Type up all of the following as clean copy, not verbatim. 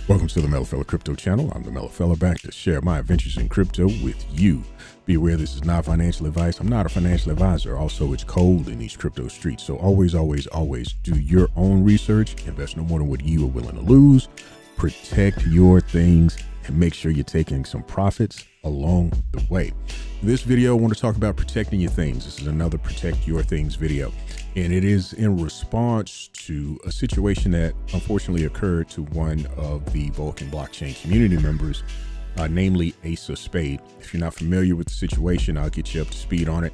Welcome to the Mellow Fella Crypto channel. I'm the Mellow Fella, back to share my adventures in crypto with you. Be aware this is not financial advice. I'm not a financial advisor. Also, it's cold in these crypto streets. So always do your own research. Invest no more than what you are willing to lose. Protect your things and make sure you're taking some profits along the way. In this video, I want to talk about protecting your things. This is another protect your things video. And it is in response to a situation that unfortunately occurred to one of the Vulcan blockchain community members, namely Asa Spade. If you're not familiar with the situation, I'll get you up to speed on it.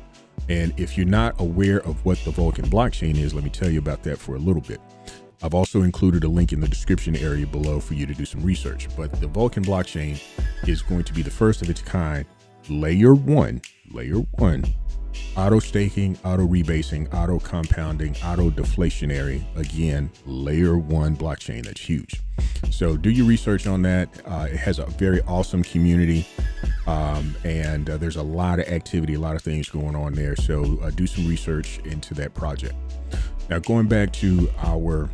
And if you're not aware of what the Vulcan blockchain is, let me tell you about that for a little bit. I've also included a link in the description area below for you to do some research. But the Vulcan blockchain is going to be the first of its kind, layer one, auto staking, auto rebasing, auto compounding, auto deflationary, again, layer one blockchain. That's huge. So do your research on that. It has a very awesome community, and there's a lot of activity, a lot of things going on there. So do some research into that project. Now, going back to our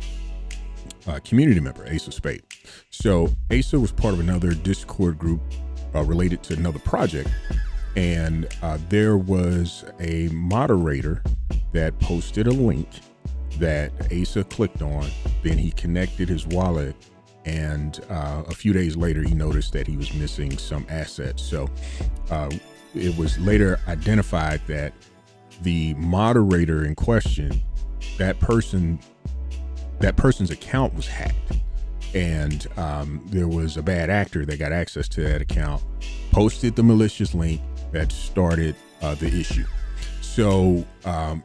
community member, Asa Spade. So Asa was part of another Discord group related to another project. And there was a moderator that posted a link that Asa clicked on. Then he connected his wallet, and a few days later, he noticed that he was missing some assets. So it was later identified that the moderator in question, that person's account was hacked, and there was a bad actor that got access to that account, posted the malicious link that started the issue. So, at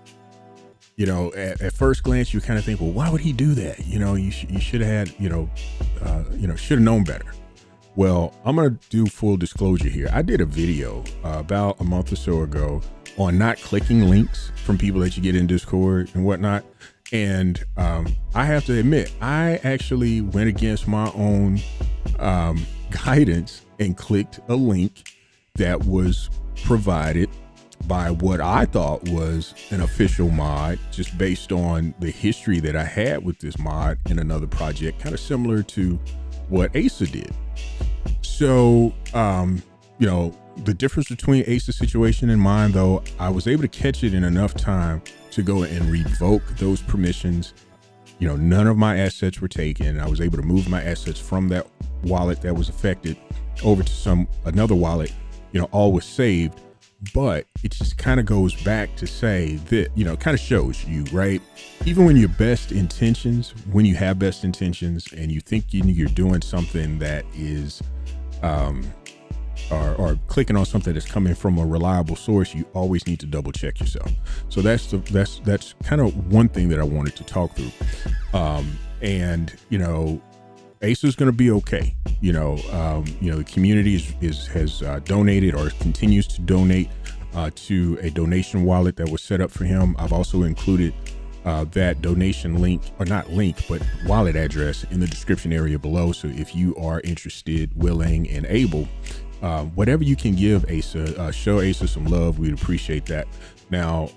first glance, you kind of think, well, why would he do that? You should have had, should have known better. Well, I'm going to do full disclosure here. I did a video about a month or so ago on not clicking links from people that you get in Discord and whatnot. And I have to admit, I actually went against my own guidance and clicked a link that was provided by what I thought was an official mod, just based on the history that I had with this mod in another project, kind of similar to what Asa did. So, the difference between Asa's situation and mine, though, I was able to catch it in enough time to go and revoke those permissions. None of my assets were taken. I was able to move my assets from that wallet that was affected over to another wallet. All was saved. But it just kind of goes back to say that, kind of shows you, right? Even when you have best intentions and you think you're doing something that is, or clicking on something that's coming from a reliable source, you always need to double check yourself. So that's kind of one thing that I wanted to talk through. Asa's going to be okay. The community has donated or continues to donate to a donation wallet that was set up for him. I've also included that donation link, or not link, but wallet address in the description area below. So if you are interested, willing, and able, whatever you can give Asa, show Asa some love. We'd appreciate that. Now,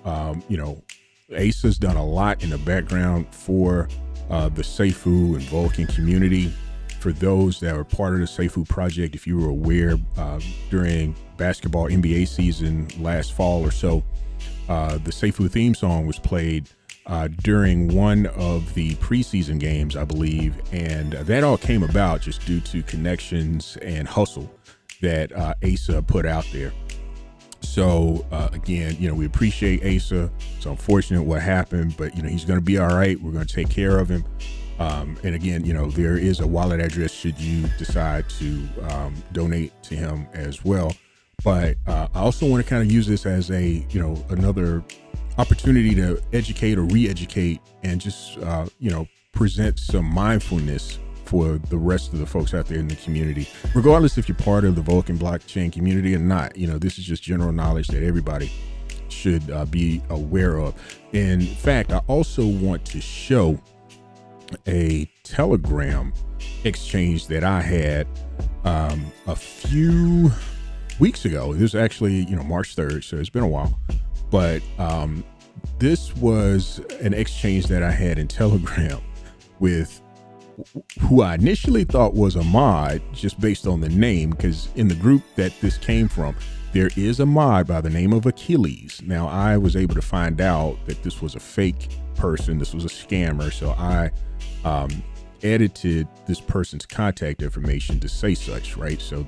Asa's done a lot in the background for the safuu and Vulcan community. For those that were part of the safuu project, if you were aware, during basketball NBA season last fall or so, the safuu theme song was played during one of the preseason games, I believe. And that all came about just due to connections and hustle that Asa put out there. So again, we appreciate Asa. It's unfortunate what happened, but he's going to be all right. We're going to take care of him. And again, there is a wallet address should you decide to donate to him as well. But I also want to kind of use this as another opportunity to educate or re-educate and just present some mindfulness for the rest of the folks out there in the community, regardless if you're part of the Vulcan blockchain community or not. This is just general knowledge that everybody should be aware of. In fact, I also want to show a Telegram exchange that I had a few weeks ago. It was actually, March 3rd, so it's been a while. But this was an exchange that I had in Telegram with who I initially thought was a mod just based on the name, because in the group that this came from, there is a mod by the name of Achilles. Now, I was able to find out that this was a fake person. This was a scammer. So I edited this person's contact information to say such, right? So,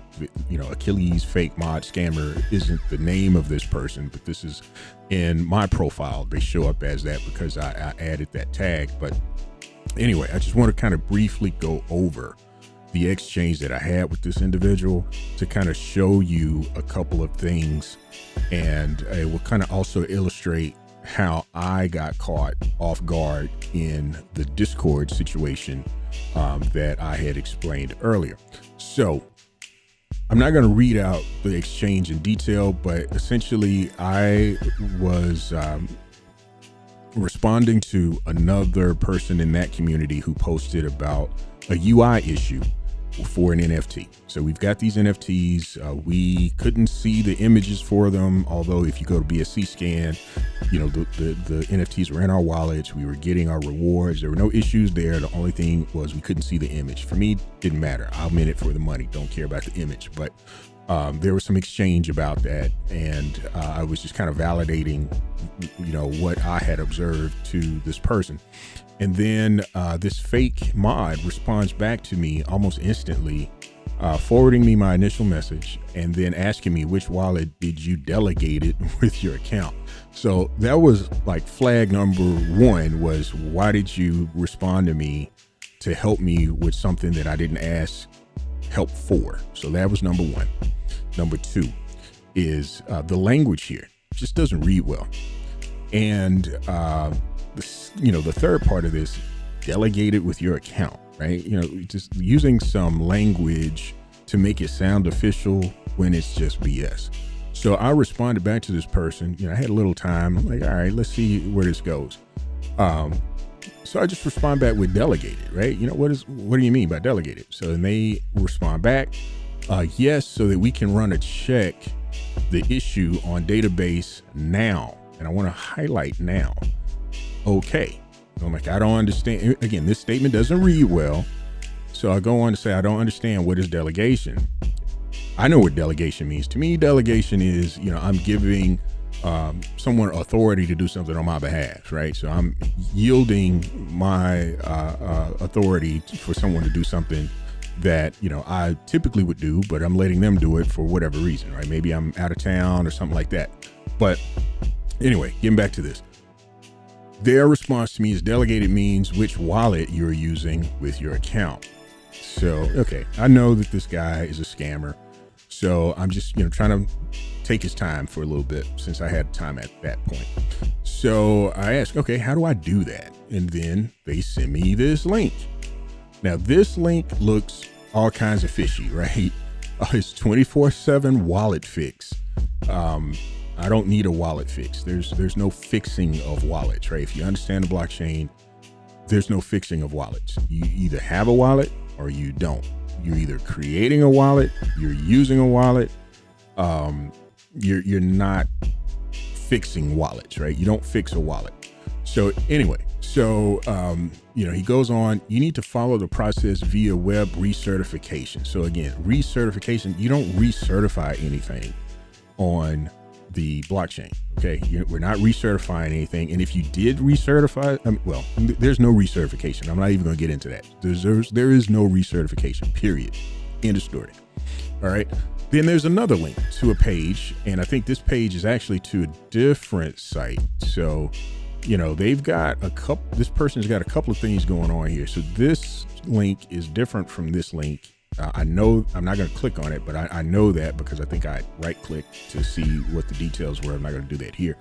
Achilles fake mod scammer isn't the name of this person, but this is in my profile. They show up as that because I added that tag. But anyway, I just want to kind of briefly go over the exchange that I had with this individual to kind of show you a couple of things, and it will kind of also illustrate how I got caught off guard in the Discord situation that I had explained earlier. So I'm not going to read out the exchange in detail, but essentially I was responding to another person in that community who posted about a UI issue for an NFT. So we've got these NFTs. We couldn't see the images for them, although if you go to BSC scan, the NFTs were in our wallets. We were getting our rewards. There were no issues there. The only thing was we couldn't see the image. For me, didn't matter. I'm in it for the money. Don't care about the image. But there was some exchange about that, and I was just kind of validating, what I had observed to this person. And then this fake mod responds back to me almost instantly, forwarding me my initial message and then asking me which wallet did you delegate it with your account. So that was like flag number one, was why did you respond to me to help me with something that I didn't ask help for? So that was number one. Number two is the language here just doesn't read well. And the third part of this, delegate it with your account, right? Just using some language to make it sound official when it's just BS. So I responded back to this person. I had a little time. I'm like, all right, let's see where this goes. So I just respond back with delegated, right? What do you mean by delegated? So then they respond back, yes, so that we can run a check the issue on database now. And I want to highlight now. Okay. I'm like, I don't understand. Again, this statement doesn't read well. So I go on to say, I don't understand what is delegation. I know what delegation means. To me, delegation is, I'm giving someone authority to do something on my behalf, right? So I'm yielding my authority for someone to do something that, I typically would do, but I'm letting them do it for whatever reason, right? Maybe I'm out of town or something like that. But anyway, getting back to this. Their response to me is delegated means which wallet you're using with your account. So, okay, I know that this guy is a scammer. So I'm just, trying to take his time for a little bit since I had time at that point. So I asked, okay, how do I do that? And then they send me this link. Now, this link looks all kinds of fishy, right? It's 24/7 wallet fix. I don't need a wallet fix. There's no fixing of wallets, right? If you understand the blockchain, there's no fixing of wallets. You either have a wallet or you don't. You're either creating a wallet, you're using a wallet. You're not fixing wallets, right? You don't fix a wallet. So anyway, he goes on, you need to follow the process via web recertification. So again, recertification, you don't recertify anything on the blockchain. Okay. We're not recertifying anything. And if you did recertify, there's no recertification. I'm not even going to get into that. There is no recertification, period. End of story. All right. Then there's another link to a page. And I think this page is actually to a different site. So, they've got this person's got a couple of things going on here. So this link is different from this link. I know I'm not going to click on it, but I know that because I think I right clicked to see what the details were. I'm not going to do that here.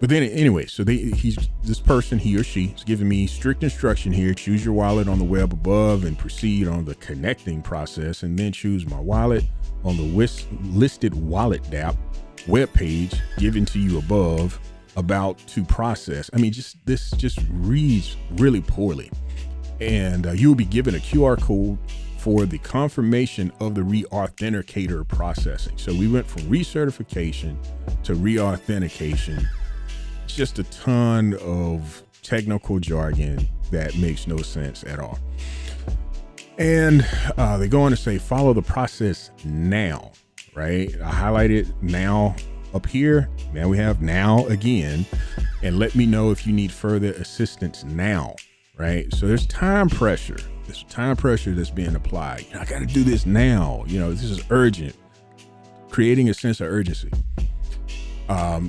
But then anyway, so this person, he or she, is giving me strict instruction here. Choose your wallet on the web above and proceed on the connecting process, and then choose my wallet on the listed wallet dApp web page given to you above about to process. This just reads really poorly. And you will be given a QR code for the confirmation of the re-authenticator processing. So we went from recertification to re-authentication. Just a ton of technical jargon that makes no sense at all. And they go on to say, follow the process now, right? I highlighted now up here. Now we have now again, and let me know if you need further assistance now, right? So there's time pressure. There's time pressure that's being applied. I got to do this now. This is urgent, creating a sense of urgency.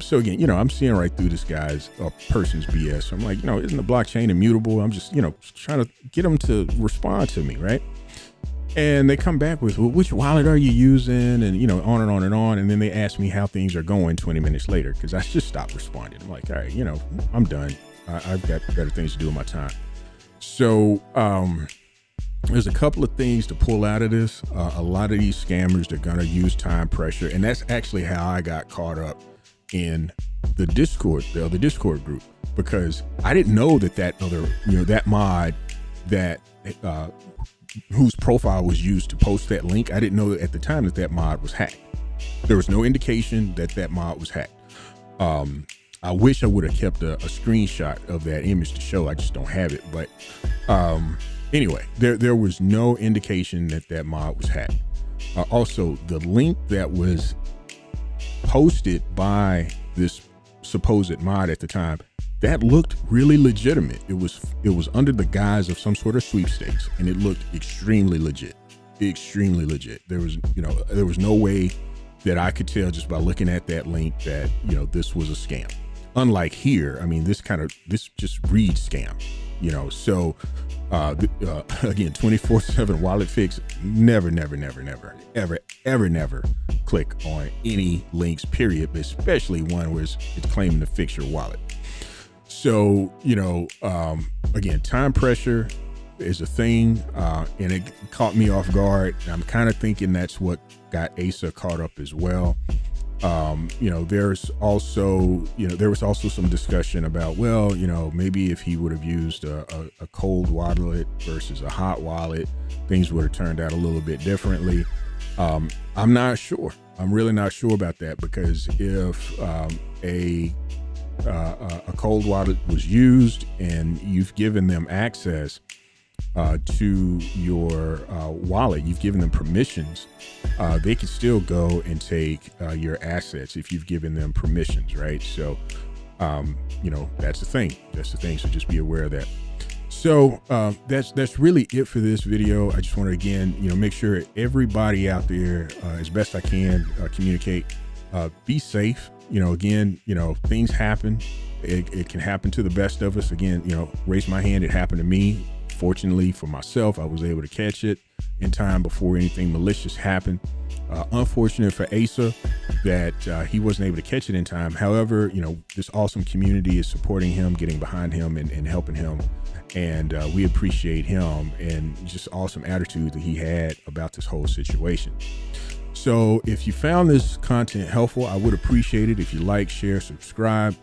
So again, I'm seeing right through this guy's person's BS. So I'm like, isn't the blockchain immutable? I'm just, trying to get them to respond to me, right? And they come back with, well, which wallet are you using? And, on and on and on. And then they ask me how things are going 20 minutes later, because I just stopped responding. I'm like, all right, I'm done. I've got better things to do with my time. So there's a couple of things to pull out of this. A lot of these scammers, they're going to use time pressure. And that's actually how I got caught up in the other Discord group, because I didn't know that mod that whose profile was used to post that link. I didn't know at the time that mod was hacked. There was no indication that mod was hacked. I wish I would have kept a screenshot of that image to show. I just don't have it. But anyway, there was no indication that mod was hacked. Also, the link that was posted by this supposed mod at the time, that looked really legitimate. It was under the guise of some sort of sweepstakes, and it looked extremely legit. There was no way that I could tell just by looking at that link that this was a scam. Unlike here, I mean, this just reads scam. So again, 24/7 wallet fix. Never click on any links, period, but especially one where it's claiming to fix your wallet. So, again, time pressure is a thing, and it caught me off guard. I'm kind of thinking that's what got Asa caught up as well. There's also, there was also some discussion about, well, maybe if he would have used a cold wallet versus a hot wallet, things would have turned out a little bit differently. I'm not sure. I'm really not sure about that, because if a cold wallet was used and you've given them access to your wallet, you've given them permissions, they can still go and take your assets if you've given them permissions, right? So, that's the thing. So just be aware of that. So that's really it for this video. I just want to, again, make sure everybody out there, as best I can, communicate, be safe. Again, things happen. It can happen to the best of us. Again, raise my hand. It happened to me. Fortunately for myself, I was able to catch it in time before anything malicious happened. Unfortunate for Asa that he wasn't able to catch it in time. However, this awesome community is supporting him, getting behind him, and helping him. And we appreciate him and just awesome attitude that he had about this whole situation. So if you found this content helpful, I would appreciate it if you like, share, subscribe.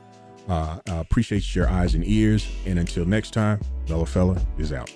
I appreciate your eyes and ears. And until next time, Mellow Fella is out.